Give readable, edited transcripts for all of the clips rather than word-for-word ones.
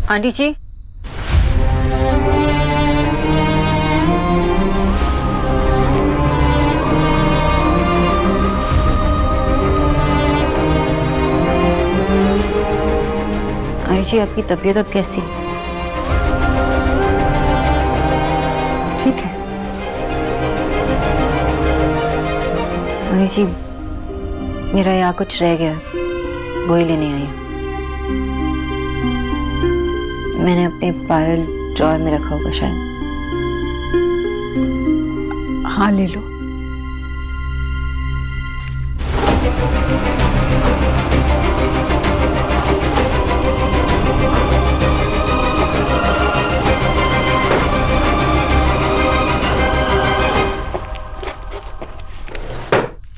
Aunty जी, aunty जी आपकी तबीयत अब कैसी है? ठीक है। आंटी जी, मेरा यहाँ कुछ रह गया, वही लेने आई हूँ। मैंने अपने पायल ड्रॉअर में रखा होगा शायद। हाँ, ले लो।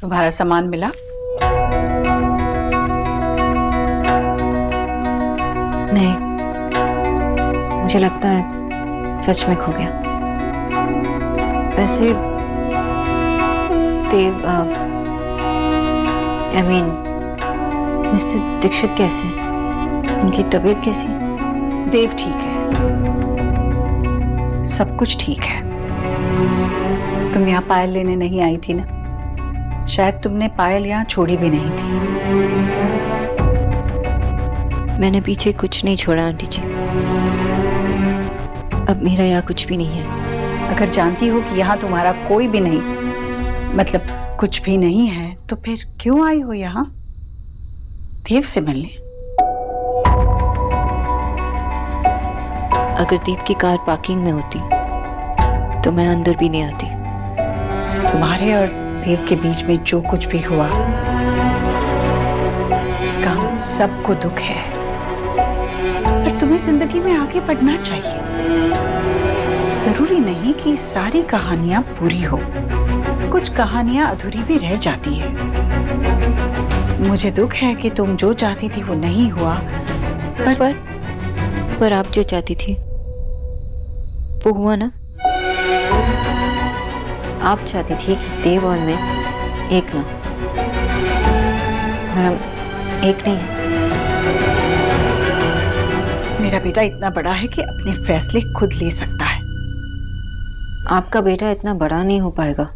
तुम्हारा सामान मिला? नहीं, मुझे लगता है सच में खो गया। वैसे देव, आई मीन मिस्टर दीक्षित कैसे हैं? उनकी तबीयत कैसी है? देव ठीक है, सब कुछ ठीक है। तुम यहाँ पायल लेने नहीं आई थी ना? शायद तुमने पायल यहाँ छोड़ी भी नहीं थी। मैंने पीछे कुछ नहीं छोड़ा आंटी जी। अब मेरा यहाँ कुछ भी नहीं है। अगर जानती हो कि यहाँ तुम्हारा कोई भी नहीं, मतलब कुछ भी नहीं है, तो फिर क्यों आई हो यहाँ देव से मिलने? अगर देव की कार पार्किंग में होती तो मैं अंदर भी नहीं आती। तुम्हारे और देव के बीच में जो कुछ भी हुआ, इसका हम सबको दुख है, पर तुम्हें जिंदगी में आगे बढ़ना चाहिए। जरूरी नहीं कि सारी कहानियां पूरी हो, कुछ कहानियां अधूरी भी रह जाती है। मुझे दुख है कि तुम जो चाहती थी वो नहीं हुआ, पर आप जो चाहती थी वो हुआ ना। आप चाहती थी कि देव और मैं एक ना, और हम एक नहीं हैं। मेरा बेटा इतना बड़ा है कि अपने फैसले खुद ले सकता है। आपका बेटा इतना बड़ा नहीं हो पाएगा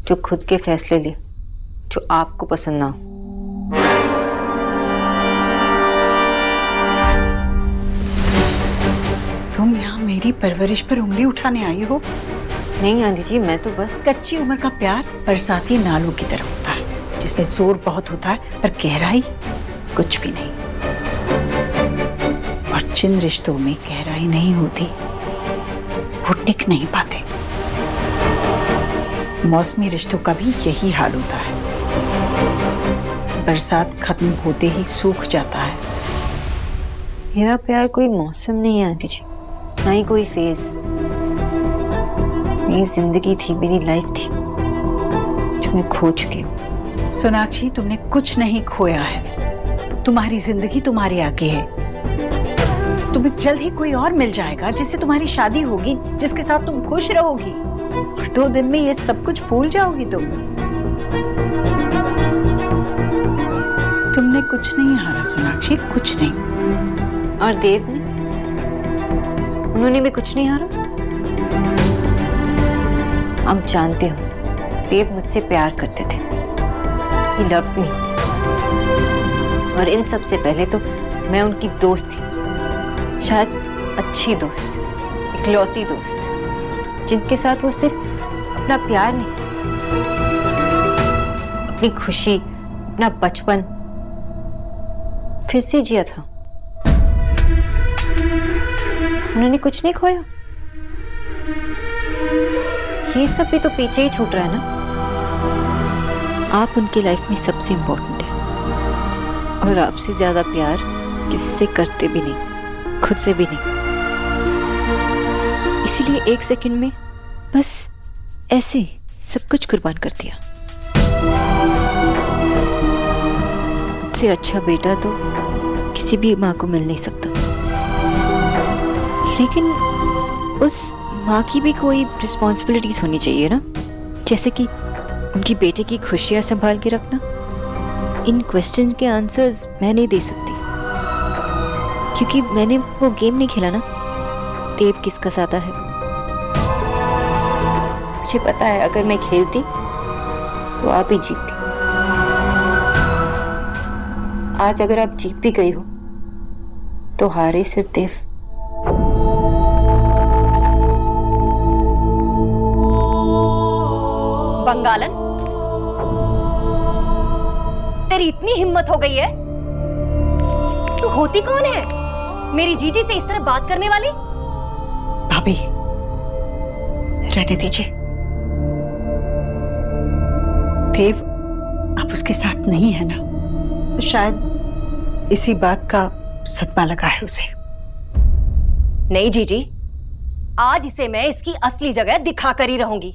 जो खुद के फैसले ले, जो आपको पसंद ना हो। तुम यहाँ मेरी परवरिश पर उंगली उठाने आई हो? नहीं आंटी जी, मैं तो बस कच्ची उम्र का प्यार बरसाती नालों की तरह होता है, जिसमें जोर बहुत होता है पर गहराई कुछ भी नहीं। और जिन रिश्तों में गहराई नहीं होती वो टिक नहीं पाते। मौसमी रिश्तों का भी यही हाल होता है, बरसात खत्म होते ही सूख जाता है। मेरा प्यार कोई मौसम नहीं है आंटी जी, ना ही कोई फेज। मेरी जिंदगी थी, मेरी लाइफ थी, जो मैं खो चुकी हूँ। सोनाक्षी, तुमने कुछ नहीं खोया है। तुम्हारी जिंदगी तुम्हारे आगे है। तुम्हें जल्द ही कोई और मिल जाएगा जिससे तुम्हारी शादी होगी, जिसके साथ तुम खुश रहोगी, और 2 दिन में ये सब कुछ भूल जाओगी तुम। तुमने कुछ नहीं हारा सोनाक्षी, कुछ नहीं। और देव ने, उन्होंने भी कुछ नहीं हारा। आप जानते हो, देव मुझसे प्यार करते थे। He loved me। और इन सब से पहले तो मैं उनकी दोस्त थी, शायद अच्छी दोस्त, इकलौती दोस्त, जिनके साथ वो सिर्फ अपना प्यार नहीं, अपनी खुशी, अपना बचपन फिर से जिया था। उन्होंने कुछ नहीं खोया। ये सब भी तो पीछे ही छूट रहा है ना। आप उनकी लाइफ में सबसे इम्पोर्टेंट है, और आपसे ज्यादा प्यार किसी से करते भी नहीं, खुद से भी नहीं। इसीलिए 1 सेकंड में बस ऐसे सब कुछ कुर्बान कर दिया। मुझसे अच्छा बेटा तो किसी भी माँ को मिल नहीं सकता, लेकिन उस माँ की भी कोई रिस्पॉन्सिबिलिटीज होनी चाहिए ना, जैसे कि उनकी बेटे की खुशियाँ संभाल के रखना। इन क्वेश्चंस के आंसर्स मैं नहीं दे सकती, क्योंकि मैंने वो गेम नहीं खेला ना, देव किसका साथा है। मुझे पता है अगर मैं खेलती तो आप ही जीतती। आज अगर आप जीत भी गई हो तो हारे सिर्फ देव। बंगालन, तेरी इतनी हिम्मत हो गई है? तू होती कौन है मेरी जीजी से इस तरह बात करने वाली? भाभी, रहने दीजिए। देव अब उसके साथ नहीं है ना, तो शायद इसी बात का सदमा लगा है उसे। नहीं जीजी, आज इसे मैं इसकी असली जगह दिखा कर ही रहूंगी।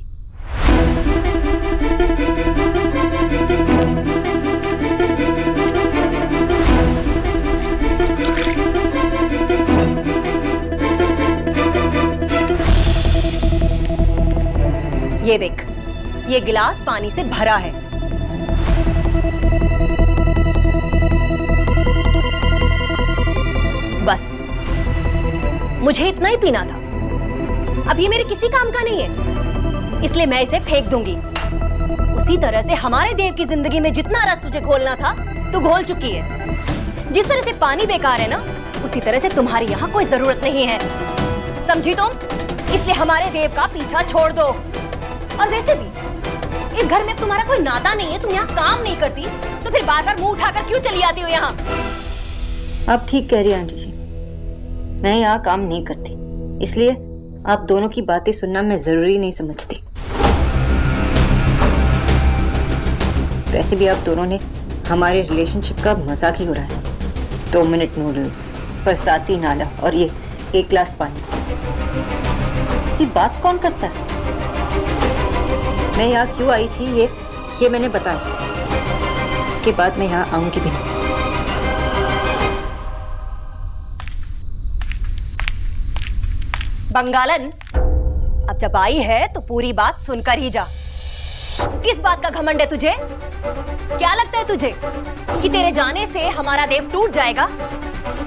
ये देख, ये गिलास पानी से भरा है। बस मुझे इतना ही पीना था। अब ये मेरे किसी काम का नहीं है, इसलिए मैं इसे फेंक दूंगी। उसी तरह से हमारे देव की जिंदगी में जितना रस तुझे घोलना था तू घोल चुकी है। जिस तरह से पानी बेकार है ना, उसी तरह से तुम्हारी यहाँ कोई जरूरत नहीं है, समझी तुम? इसलिए हमारे देव का पीछा छोड़ दो। और वैसे भी इस घर में तुम्हारा कोई नाता नहीं है, तुम यहाँ काम नहीं करती तो फिर बार बार मुंह उठाकर क्यों चली आती हो यहाँ? आप ठीक कह रही हैं आंटी जी, मैं यहाँ काम नहीं करती, इसलिए आप दोनों की बातें सुनना मैं जरूरी नहीं समझती। वैसे भी आप दोनों ने हमारे रिलेशनशिप का मजाक ही उड़ाया है। 2 मिनट नूडल्स, बरसाती नाला और ये 1 गिलास पानी, इसी बात कौन करता है? मैं यहाँ क्यों आई थी ये मैंने बताया, उसके बाद मैं यहाँ आऊंगी भी नहीं। बंगालन, अब जब आई है तो पूरी बात सुनकर ही जा। किस बात का घमंड है तुझे? क्या लगता है तुझे कि तेरे जाने से हमारा देव टूट जाएगा,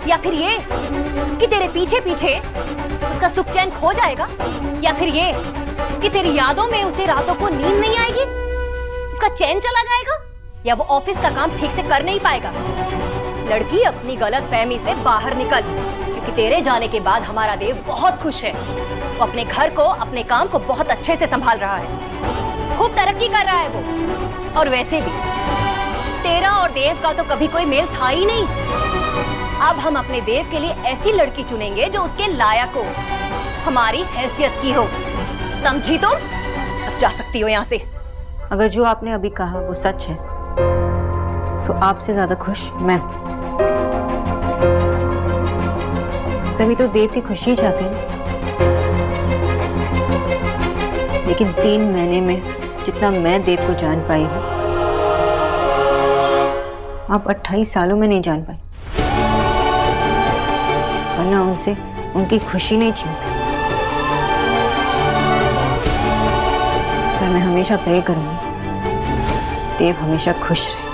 या फिर ये कि तेरे पीछे पीछे उसका सुख चैन खो जाएगा, या फिर ये कि तेरी यादों में उसे रातों को नींद नहीं आएगी, उसका चैन चला जाएगा, या वो ऑफिस का काम ठीक से कर नहीं पाएगा? लड़की, अपनी गलत फहमी से बाहर निकल, क्योंकि तेरे जाने के बाद हमारा देव बहुत खुश है। वो अपने घर को, अपने काम को बहुत अच्छे से संभाल रहा है, खूब तरक्की कर रहा है वो। और वैसे भी तेरा और देव का तो कभी कोई मेल था ही नहीं। अब हम अपने देव के लिए ऐसी लड़की चुनेंगे जो उसके लायक हो, हमारी हैसियत की हो, समझी तुम? अब जा सकती हो यहाँ से। अगर जो आपने अभी कहा वो सच है तो आपसे ज्यादा खुश मैं हूं। सभी तो देव की खुशी चाहते हैं, लेकिन 3 महीने में जितना मैं देव को जान पाई हूं, आप 28 सालों में नहीं जान पाई। वरना उनसे उनकी खुशी नहीं छीनती। पर मैं हमेशा प्रे करूंगी देव हमेशा खुश रहे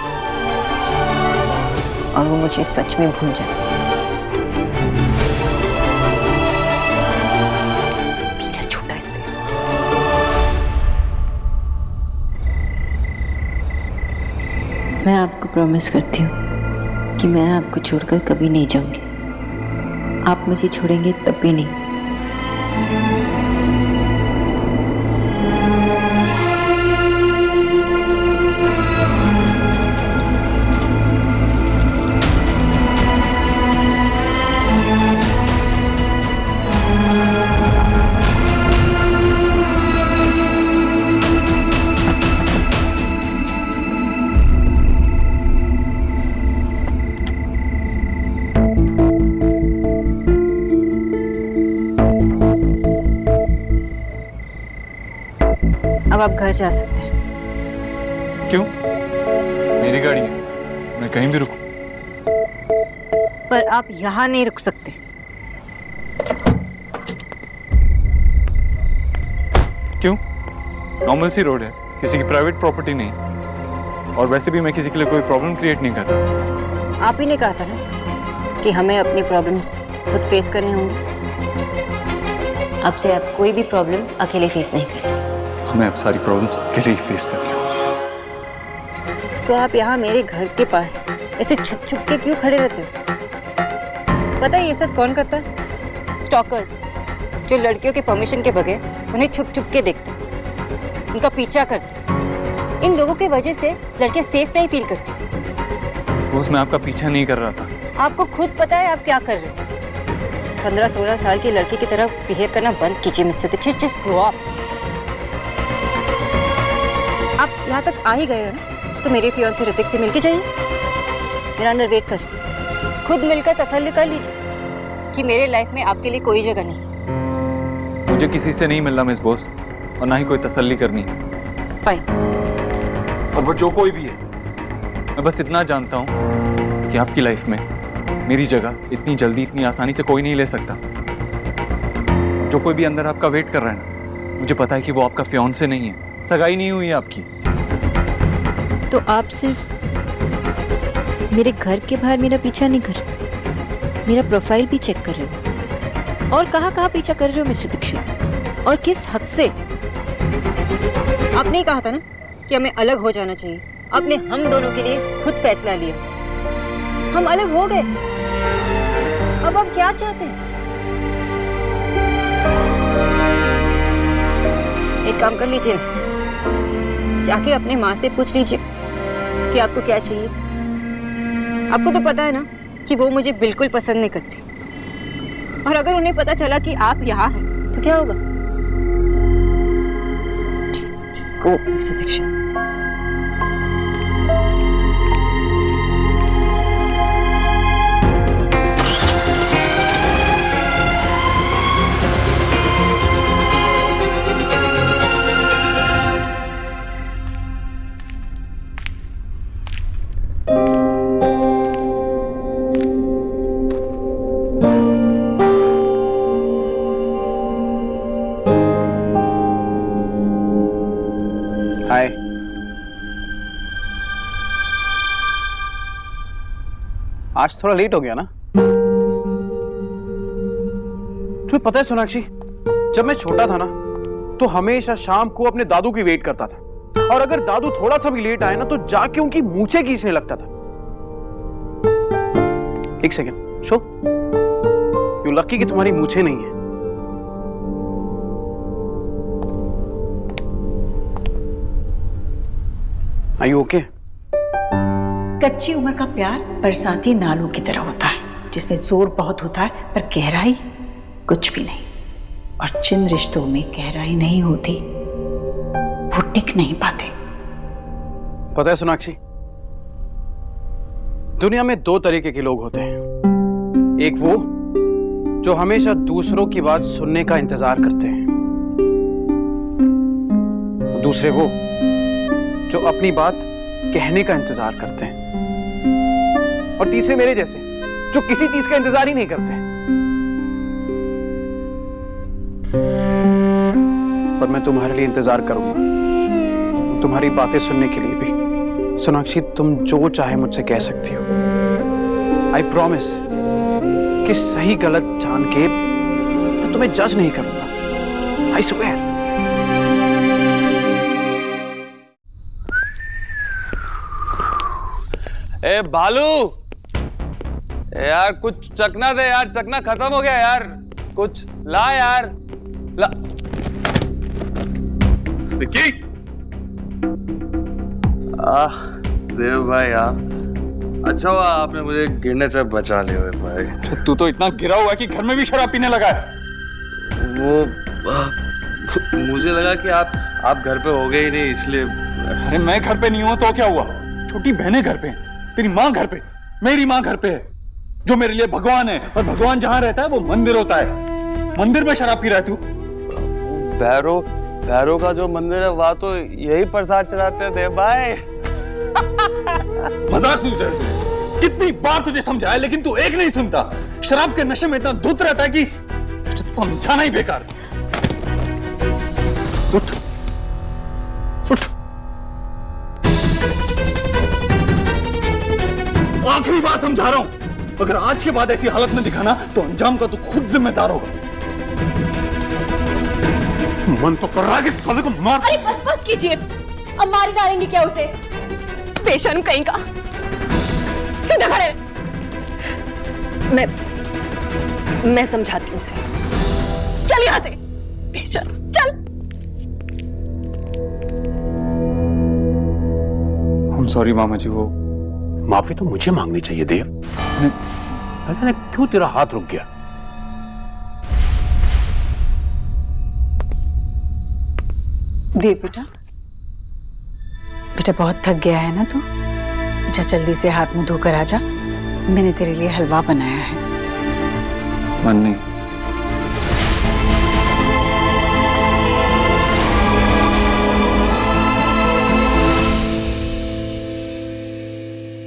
और वो मुझे सच में भूल जाए। पीछे छूटा इससे। मैं आपको प्रॉमिस करती हूँ कि मैं आपको छोड़कर कभी नहीं जाऊंगी। आप मुझे छोड़ेंगे तब भी नहीं। अब आप घर जा सकते हैं। क्यों? मेरी गाड़ी है, मैं कहीं भी रुकूं। पर आप यहाँ नहीं रुक सकते। क्यों? नॉर्मल सी रोड है, किसी की प्राइवेट प्रॉपर्टी नहीं। और वैसे भी मैं किसी के लिए कोई प्रॉब्लम क्रिएट नहीं कर रहा। आप ही ने कहा था ना कि हमें अपनी प्रॉब्लम्स खुद फेस करने होंगे। अब से आप कोई भी प्रॉब्लम अकेले फेस नहीं करेंगे। हमें अब सारी प्रॉब्लम्स अकेले ही फेस करनी होगी। तो आप यहाँ मेरे घर के पास ऐसे छुप छुप के क्यों खड़े रहते हो? पता है ये सब कौन करता है? स्टॉकर्स, जो लड़कियों के परमिशन के बगैर उन्हें छुप छुप के देखते, उनका पीछा करते। इन लोगों की वजह से लड़कियां सेफ नहीं फील करती। बॉस, मैं आपका पीछा नहीं कर रहा था। आपको खुद पता है आप क्या कर रहे हो। 15-16 साल की लड़की की तरह बिहेव करना बंद कीजिए mister Dikshit. Just grow up. आप यहाँ तक आ ही गए हो ना, तो मेरे फियांसे ऋतिक से मिलके जाइए। मेरा अंदर वेट कर। खुद मिलकर तसल्ली कर लीजिए कि मेरे लाइफ में आपके लिए कोई जगह नहीं। मुझे किसी से नहीं मिलना मिस बॉस, और ना ही कोई तसल्ली करनी। फाइन। और वो जो कोई भी है, मैं बस इतना जानता हूँ कि आपकी लाइफ में मेरी जगह इतनी जल्दी, इतनी आसानी से कोई नहीं ले सकता। जो कोई भी अंदर आपका वेट कर रहा है ना, मुझे पता है कि वो आपका फियांसे नहीं है, सगाई नहीं हुई है आपकी। तो आप सिर्फ मेरे घर के बाहर मेरा पीछा नहीं कर रहे, मेरा प्रोफाइल भी चेक कर रहे हो। और कहाँ कहाँ पीछा कर रहे हो मिस्टर दीक्षित, और किस हक से? आपने ही कहा था ना कि हमें अलग हो जाना चाहिए। आपने हम दोनों के लिए खुद फैसला लिया, हम अलग हो गए। अब आप क्या चाहते हैं? एक काम कर लीजिए, जाके अपने माँ से पूछ लीजिए कि आपको क्या चाहिए। आपको तो पता है ना कि वो मुझे बिल्कुल पसंद नहीं करती, और अगर उन्हें पता चला कि आप यहाँ हैं तो क्या होगा? Just go, Mr. Dixit. हाय। आज थोड़ा लेट हो गया ना? तुम्हें पता है सोनाक्षी, जब मैं छोटा था ना तो हमेशा शाम को अपने दादू की वेट करता था, और अगर दादू थोड़ा सा भी लेट आए ना तो जाके उनकी मूंछें खींचने लगता था। एक सेकेंड, शो यू लकी कि तुम्हारी मूंछें नहीं है। Are you okay? कच्ची उम्र का प्यार बरसाती नालों की तरह होता है, जिसमें जोर बहुत होता है पर गहराई कुछ भी नहीं। और जिन रिश्तों में गहराई नहीं होती वो टिक नहीं पाते। पता है सोनाक्षी, दुनिया में दो तरीके के लोग होते हैं। एक वो जो हमेशा दूसरों की बात सुनने का इंतजार करते हैं, और दूसरे वो जो अपनी बात कहने का इंतजार करते हैं, और तीसरे मेरे जैसे जो किसी चीज का इंतजार ही नहीं करते। पर मैं तुम्हारे लिए इंतजार करूंगा, तुम्हारी बातें सुनने के लिए भी। सोनाक्षी, तुम जो चाहे मुझसे कह सकती हो। आई प्रॉमिस कि सही गलत जान के मैं तुम्हें जज नहीं करूंगा। I swear. ए बालू, यार कुछ चखना दे यार, चखना खत्म हो गया यार, कुछ ला यार, ला। विक्की, देव भाई आप, अच्छा हुआ आपने मुझे गिरने से बचा लिया भाई। तू तो इतना गिरा हुआ है कि घर में भी शराब पीने लगा है। वो मुझे लगा कि आप घर पे हो गए ही नहीं, इसलिए। अरे मैं घर पे नहीं हुआ तो क्या हुआ? छोटी बहनें घर पे हैं, तेरी माँ घर पे, मेरी माँ घर पे है, जो मेरे लिए भगवान है। और भगवान जहाँ रहता है वो मंदिर होता है। मंदिर में शराब पी रहा है तू? भैरव का जो मंदिर है वहां तो यही प्रसाद चढ़ाते हैं देव भाई। मजाक सूझ रहा है? कितनी बार तुझे समझाया लेकिन तू एक नहीं सुनता। शराब के नशे में इतना धुत रहता है कि तुझे तो समझाना ही बेकार। उठ उठ, आखिरी बार समझा रहा हूं, अगर आज के बाद ऐसी हालत में दिखाना तो अंजाम का तो खुद जिम्मेदार होगा। मन तो कर रहा है कि साले को मार। अरे बस बस कीजिए, अब मार डालेंगे क्या उसे? बेशर्म कहीं का। सीधा खड़े। मैं समझाती हूँ उसे। चल यहाँ से बेशर्म, चल। I'm sorry मामा जी, वो माफी तो मुझे मांगनी चाहिए देव। मैंने क्यों तेरा हाथ रुक गया? देव बेटा, बेटा बहुत थक गया है ना तू? जा जल्दी से हाथ मुंह धोकर आ जा, मैंने तेरे लिए हलवा बनाया है। मन नहीं।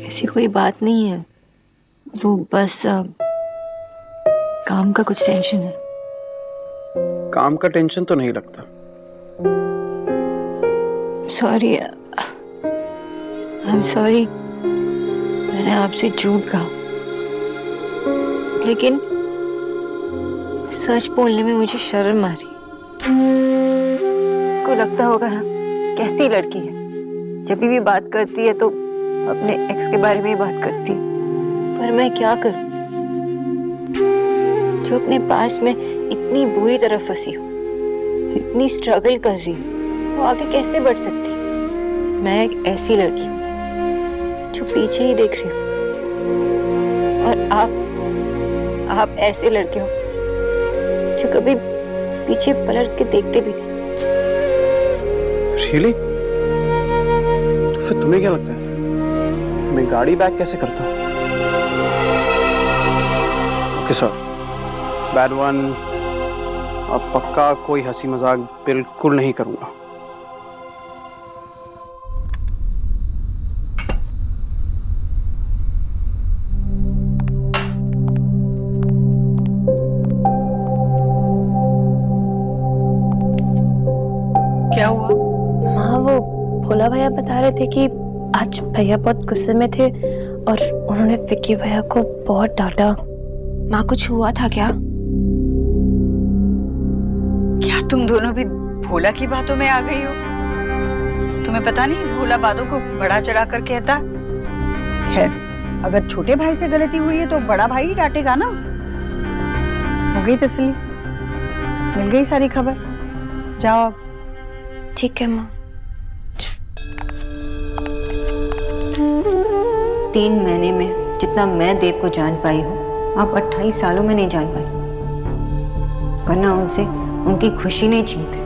ऐसी कोई बात नहीं है, वो बस काम का कुछ टेंशन है। काम का टेंशन तो नहीं लगता। सॉरी, आई एम सॉरी, मैंने आपसे झूठ कहा, लेकिन सच बोलने में मुझे शर्म आ रही। को लगता होगा ना कैसी लड़की है, जब भी बात करती है तो अपने एक्स के बारे में ही बात करती है। पर मैं क्या करूं, जो अपने पास में इतनी बुरी तरह फंसी हूँ, इतनी स्ट्रगल कर रही हूँ, वो आगे कैसे बढ़ सकती? मैं एक ऐसी लड़की हूँ जो पीछे ही देख रही हूँ, और आप ऐसे लड़के हो जो कभी पीछे पलट के देखते भी नहीं। Really? तो फिर तुम्हें क्या लगता है मैं गाड़ी बैक कैसे करता हूँ? Okay sir, bad one. अब पक्का कोई हंसी मजाक बिल्कुल नहीं करूंगा। क्या हुआ? माँ, वो भोला भैया बता रहे थे कि आज भैया बहुत गुस्से में थे और उन्होंने विक्की भैया को बहुत डांटा। माँ, कुछ हुआ था क्या? क्या तुम दोनों भी भोला की बातों में आ गई हो? तुम्हें पता नहीं भोला बातों को बड़ा चढ़ा कर कहता। खैर, अगर छोटे भाई से गलती हुई है तो बड़ा भाई ही डांटेगा ना। हो गई तसल्ली? मिल गई सारी खबर? जाओ अब। ठीक है माँ। 3 महीने में जितना मैं देव को जान पाई हूँ, आप 28 सालों में नहीं जान पाई, वरना उनसे उनकी खुशी नहीं छीनते।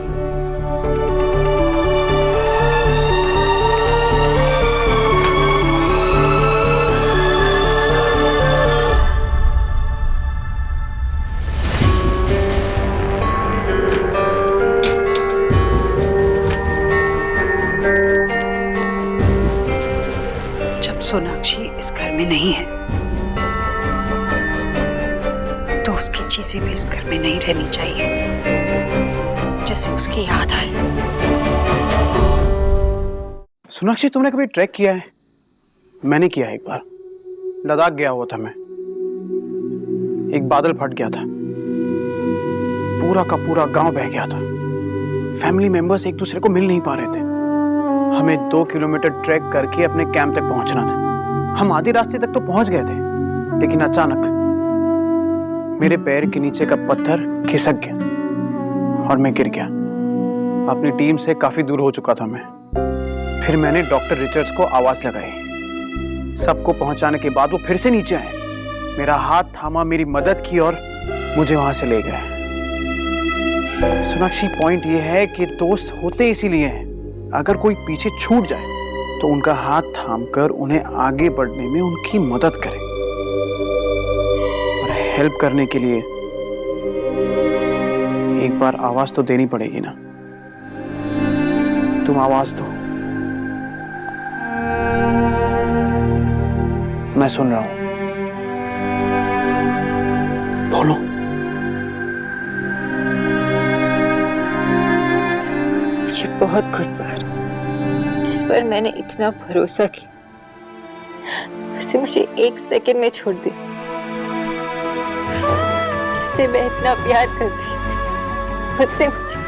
जब सोनाक्षी इस घर में नहीं है तो उसकी चीजें भी इस घर में नहीं रहनी चाहिए, जिससे उसकी याद आए। सोनाक्षी, तुमने कभी ट्रैक किया है? मैंने किया है एक बार। लद्दाख गया हुआ था मैं। एक बादल फट गया था, पूरा का पूरा गांव बह गया था। फैमिली मेंबर्स एक दूसरे को मिल नहीं पा रहे थे। हमें 2 किलोमीटर ट्रैक करके अपने कैंप तक पहुंचना था। हम आधे रास्ते तक तो पहुंच गए थे, लेकिन अचानक मेरे पैर के नीचे का पत्थर खिसक गया और मैं गिर गया। अपनी टीम से काफी दूर हो चुका था मैं। फिर मैंने डॉक्टर रिचर्ड्स को आवाज लगाई। सबको पहुंचाने के बाद वो फिर से नीचे आए, मेरा हाथ थामा, मेरी मदद की और मुझे वहां से ले गए। सोनाक्षी, पॉइंट ये है कि दोस्त होते इसीलिए हैं। अगर कोई पीछे छूट जाए तो उनका हाथ थामकर उन्हें आगे बढ़ने में उनकी मदद करें। और हेल्प करने के लिए एक बार आवाज तो देनी पड़ेगी ना। तुम आवाज दो, मैं सुन रहा हूं। बोलो। मुझे बहुत गुस्सा आ रहा, जिस पर मैंने इतना भरोसा किया, उसे मुझे 1 सेकंड में छोड़ दिया। जिससे मैं इतना प्यार करती थी, उससे मुझे